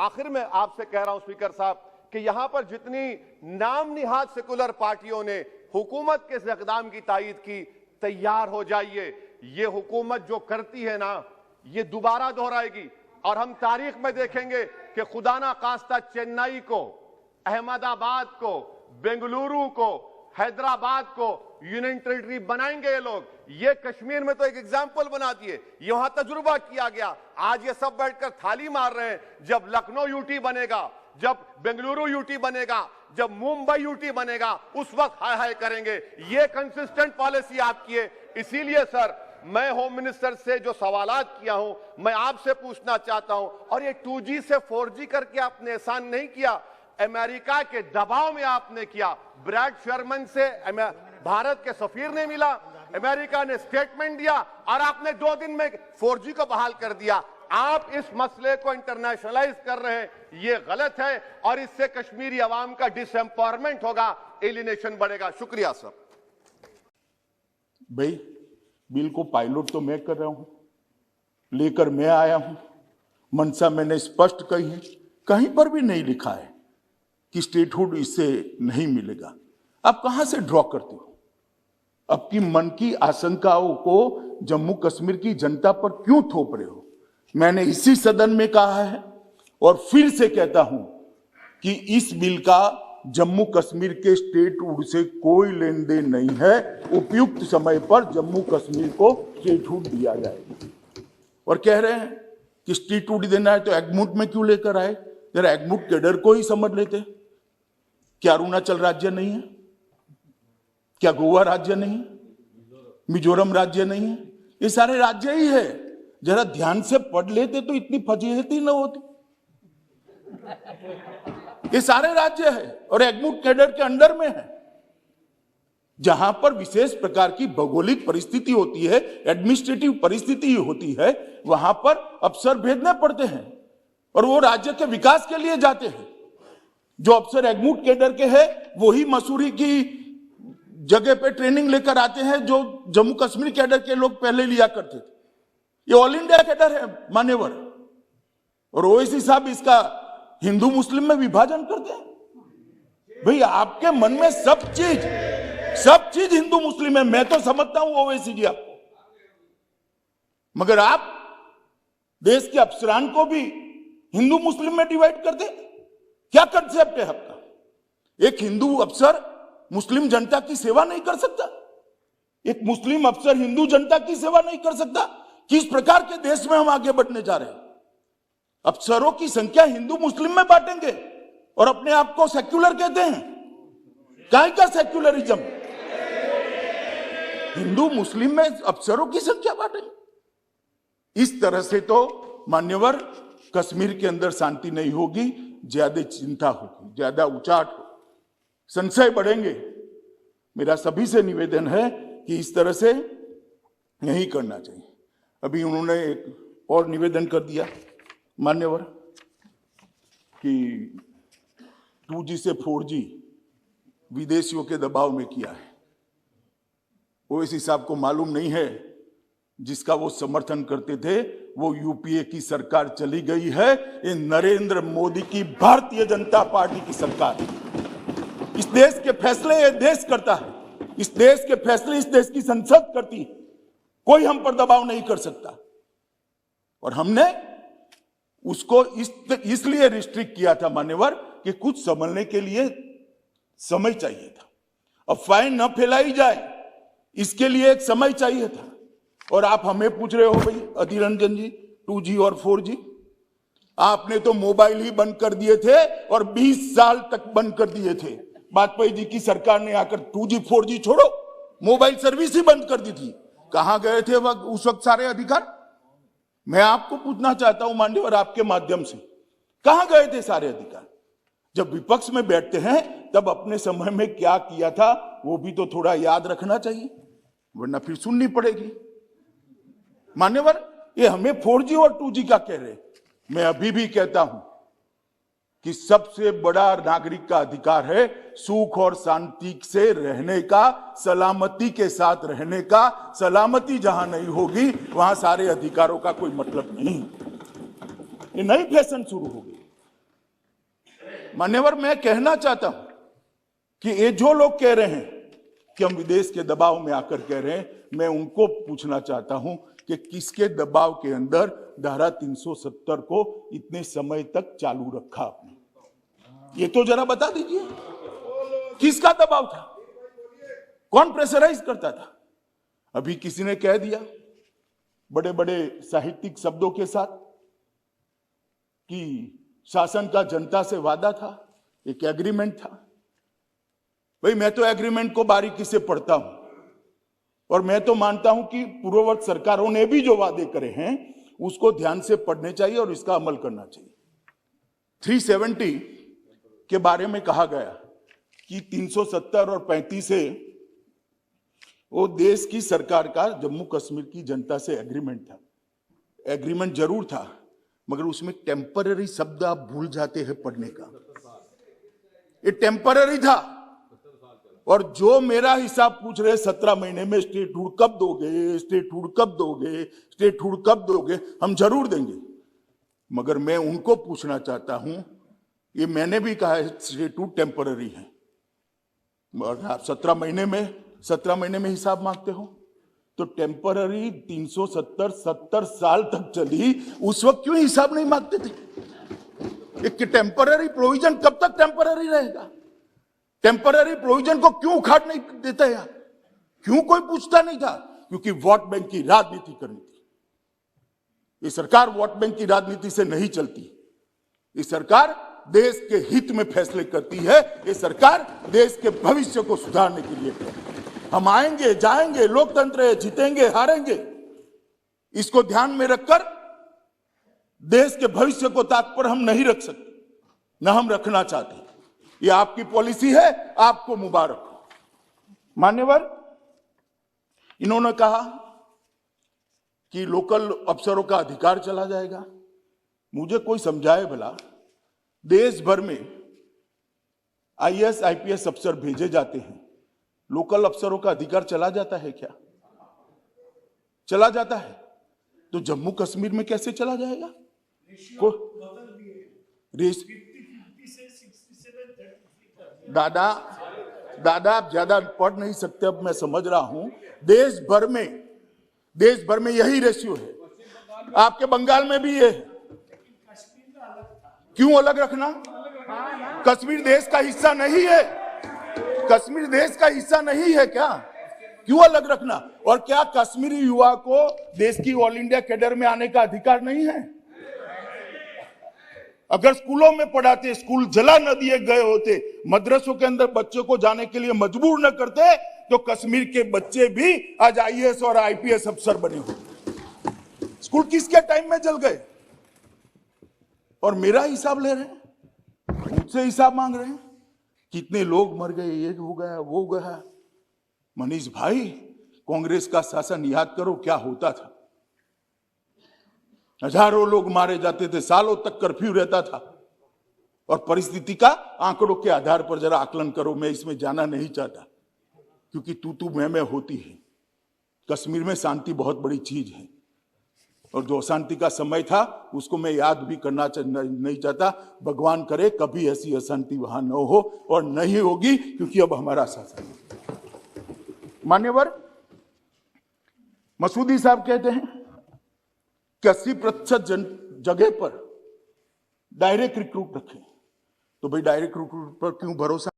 आखिर में आपसे कह रहा हूं स्पीकर साहब कि यहां पर जितनी नाम निहाद सेकुलर पार्टियों ने हुकूमत के इस इक़दाम की तायीद की, तैयार हो जाइए। ये हुकूमत जो करती है ना, ये दोबारा दोहराएगी और हम तारीख में देखेंगे कि खुदा ना खास्ता चेन्नई को, अहमदाबाद को, बेंगलुरु को, हैदराबाद को यूनियन टेरिटरी बनाएंगे ये लोग। ये कश्मीर में तो एक एग्जाम्पल बना दिए, ये वहां तजुर्बा किया गया। आज ये सब बैठकर थाली मार रहे हैं। जब लखनऊ यूटी बनेगा, जब बेंगलुरु यूटी बनेगा, जब मुंबई यूटी बनेगा, उस वक्त हाय हाय करेंगे। ये कंसिस्टेंट पॉलिसी आपकी है। इसीलिए सर, मैं होम मिनिस्टर से जो सवालात किया हूं, मैं आपसे पूछना चाहता हूं। और ये 2G से 4G करके आपने एहसान नहीं किया, अमेरिका के दबाव में आपने किया। ब्रैड शर्मन से भारत के सफीर ने मिला, अमेरिका ने स्टेटमेंट दिया और आपने 2 दिन में 4G को बहाल कर दिया। आप इस मसले को इंटरनेशनलाइज कर रहे हैं, ये गलत है और इससे कश्मीरी अवाम का डिसएम्पावरमेंट होगा, एलिनेशन बढ़ेगा। शुक्रिया सर। भाई, बिल को पायलट तो मैं कर रहा हूं, लेकर मैं आया हूं। मंशा मैंने स्पष्ट कही है, कहीं पर भी नहीं लिखा है कि स्टेटहुड इससे नहीं मिलेगा। आप कहां से ड्रॉ करते हो? आपकी मन की आशंकाओं को जम्मू कश्मीर की जनता पर क्यों थोप रहे हो? मैंने इसी सदन में कहा है और फिर से कहता हूं कि इस बिल का जम्मू कश्मीर के स्टेटहुड से कोई लेन देन नहीं है। उपयुक्त समय पर जम्मू कश्मीर को स्टेटहुड दिया जाएगा। और कह रहे हैं कि स्टेटहुड देना है तो एगमुट में क्यों लेकर आए? जरा एगमुट कैडर को ही समझ लेते। क्या अरुणाचल राज्य नहीं है? क्या गोवा राज्य नहीं है? मिजोरम राज्य नहीं है? ये सारे राज्य ही है। जरा ध्यान से पढ़ लेते तो इतनी फजीहती न होती। ये सारे राज्य है और एगमुट कैडर के अंडर में है। जहां पर विशेष प्रकार की भौगोलिक परिस्थिति होती है, एडमिनिस्ट्रेटिव परिस्थिति होती है, वहां पर अफसर भेजने पड़ते हैं और वो राज्य के विकास के लिए जाते हैं। जो अफसर एगमुट कैडर के हैं वही मसूरी की जगह पे ट्रेनिंग लेकर आते हैं जो जम्मू कश्मीर कैडर के लोग पहले लिया करते थे। ये ऑल इंडिया कैडर है मान्यवर। और ओवैसी साहब इसका हिंदू मुस्लिम में विभाजन करते हैं। भाई, आपके मन में सब चीज हिंदू मुस्लिम है, मैं तो समझता हूं ओवैसी जी आपको, मगर आप देश के अफसरान को भी हिंदू मुस्लिम में डिवाइड कर दे। क्या कंसेप्ट है आपका? एक हिंदू अफसर मुस्लिम जनता की सेवा नहीं कर सकता? एक मुस्लिम अफसर हिंदू जनता की सेवा नहीं कर सकता? किस प्रकार के देश में हम आगे बढ़ने जा रहे हैं? अफसरों की संख्या हिंदू मुस्लिम में बांटेंगे और अपने आप को सेक्युलर कहते हैं। काहे का सेक्युलरिज्म? हिंदू मुस्लिम में अफसरों की संख्या बांटेंगे। इस तरह से तो मान्यवर कश्मीर के अंदर शांति नहीं होगी, ज्यादा चिंता होगी, ज्यादा उचाट होगी, संशय बढ़ेंगे। मेरा सभी से निवेदन है कि इस तरह से नहीं करना चाहिए। अभी उन्होंने एक और निवेदन कर दिया मान्यवर कि 2G से 4G विदेशियों के दबाव में किया है। ओवैसी साहब को मालूम नहीं है, जिसका वो समर्थन करते थे वो यूपीए की सरकार चली गई है। ये नरेंद्र मोदी की भारतीय जनता पार्टी की सरकार है। इस देश के फैसले ये देश करता है, इस देश के फैसले इस देश की संसद करती है। कोई हम पर दबाव नहीं कर सकता। और हमने उसको इसलिए रिस्ट्रिक्ट किया था मान्यवर कि कुछ समझने के लिए समय चाहिए था। अफवाहें न फैलाई जाए, इसके लिए एक समय चाहिए था। और आप हमें पूछ रहे हो भाई अधीर रंजन जी, 2G और 4G, आपने तो मोबाइल ही बंद कर दिए थे और 20 साल तक बंद कर दिए थे। वाजपेयी जी की सरकार ने आकर 2G 4G छोड़ो, मोबाइल सर्विस ही बंद कर दी थी। कहां गए थे उस वक्त सारे अधिकार? मैं आपको पूछना चाहता हूं माननीय, आपके माध्यम से, कहां गए थे सारे अधिकार? जब विपक्ष में बैठते हैं तब अपने समय में क्या किया था वो भी तो थोड़ा याद रखना चाहिए, वरना फिर सुननी पड़ेगी। मान्यवर, ये हमें 4G और 2G का कह रहे। मैं अभी भी कहता हूं कि सबसे बड़ा नागरिक का अधिकार है सुख और शांति से रहने का, सलामती के साथ रहने का। सलामती जहां नहीं होगी वहां सारे अधिकारों का कोई मतलब नहीं। ये नई फैशन शुरू हो गई। मान्यवर, मैं कहना चाहता हूं कि ये जो लोग कह रहे हैं कि हम विदेश के दबाव में आकर कह रहे हैं, मैं उनको पूछना चाहता हूं कि किसके दबाव के अंदर धारा 370 को इतने समय तक चालू रखा आपने? ये तो जरा बता दीजिए, किसका दबाव था? कौन प्रेशराइज करता था? अभी किसी ने कह दिया बड़े बड़े साहित्यिक शब्दों के साथ कि शासन का जनता से वादा था, एक एग्रीमेंट था। भाई, मैं तो एग्रीमेंट को बारीकी से पढ़ता हूं और मैं तो मानता हूं कि पूर्ववर्ती सरकारों ने भी जो वादे करे हैं उसको ध्यान से पढ़ने चाहिए और इसका अमल करना चाहिए। 370 के बारे में कहा गया कि 370 और 35 से वो देश की सरकार का जम्मू कश्मीर की जनता से एग्रीमेंट था। एग्रीमेंट जरूर था, मगर उसमें टेम्पररी शब्द आप भूल जाते हैं पढ़ने का। ये टेम्पररी था। और जो मेरा हिसाब पूछ रहे 17 महीने में स्टेटहुड कब दोगे, स्टेटहुड कब दोगे, स्टेटहुड कब दोगे, हम जरूर देंगे। मगर मैं उनको पूछना चाहता हूं, ये मैंने भी कहा है स्टेटहुड टेम्पररी है, और आप 17 महीने में हिसाब मांगते हो तो टेम्पररी 370 साल तक चली, उस वक्त क्यों हिसाब नहीं मांगते थे? एक टेम्पररी प्रोविजन कब तक टेम्पररी रहेगा? टेम्पररी प्रोविजन को क्यों उखाड़ नहीं देता यार? क्यों कोई पूछता नहीं था? क्योंकि वोट बैंक की राजनीति करनी थी। ये सरकार वोट बैंक की राजनीति से नहीं चलती। ये सरकार देश के हित में फैसले करती है। ये सरकार देश के भविष्य को सुधारने के लिए है। हम आएंगे जाएंगे, लोकतंत्र है, जीतेंगे हारेंगे, इसको ध्यान में रखकर देश के भविष्य को तात्पर्य हम नहीं रख सकते, न हम रखना चाहते। ये आपकी पॉलिसी है, आपको मुबारक हो। मान्यवर, इन्होंने कहा कि लोकल अफसरों का अधिकार चला जाएगा। मुझे कोई समझाए भला, देश भर में आईएएस आईपीएस अफसर भेजे जाते हैं, लोकल अफसरों का अधिकार चला जाता है क्या? चला जाता है तो जम्मू कश्मीर में कैसे चला जाएगा? दादा आप ज्यादा पढ़ नहीं सकते, अब मैं समझ रहा हूं। देश भर में यही रेशियो है। आपके बंगाल में भी ये है। क्यों अलग रखना? कश्मीर देश का हिस्सा नहीं है? कश्मीर देश का हिस्सा नहीं है क्या? क्यों अलग रखना? और क्या कश्मीरी युवा को देश की ऑल इंडिया कैडर में आने का अधिकार नहीं है? अगर स्कूलों में पढ़ाते, स्कूल जला न दिए गए होते, मदरसों के अंदर बच्चों को जाने के लिए मजबूर न करते, तो कश्मीर के बच्चे भी आज आईएएस और आईपीएस अफसर बने होते। स्कूल किसके टाइम में जल गए? और मेरा हिसाब ले रहे हैं, मुझसे हिसाब मांग रहे हैं। कितने लोग मर गए, ये हो गया, वो हो गया। मनीष भाई, कांग्रेस का शासन याद करो क्या होता था। हजारों लोग मारे जाते थे, सालों तक कर्फ्यू रहता था। और परिस्थिति का आंकड़ों के आधार पर जरा आकलन करो। मैं इसमें जाना नहीं चाहता, क्योंकि तू मैं होती है। कश्मीर में शांति बहुत बड़ी चीज है, और जो अशांति का समय था उसको मैं याद भी करना नहीं चाहता। भगवान करे कभी ऐसी अशांति वहां न हो, और नहीं होगी, क्योंकि अब हमारा शासन है। मान्यवर, मसूदी साहब कहते हैं कि 80% जगह पर डायरेक्ट रिक्रूट रखें। तो भाई, डायरेक्ट रिक्रूट पर क्यों भरोसा?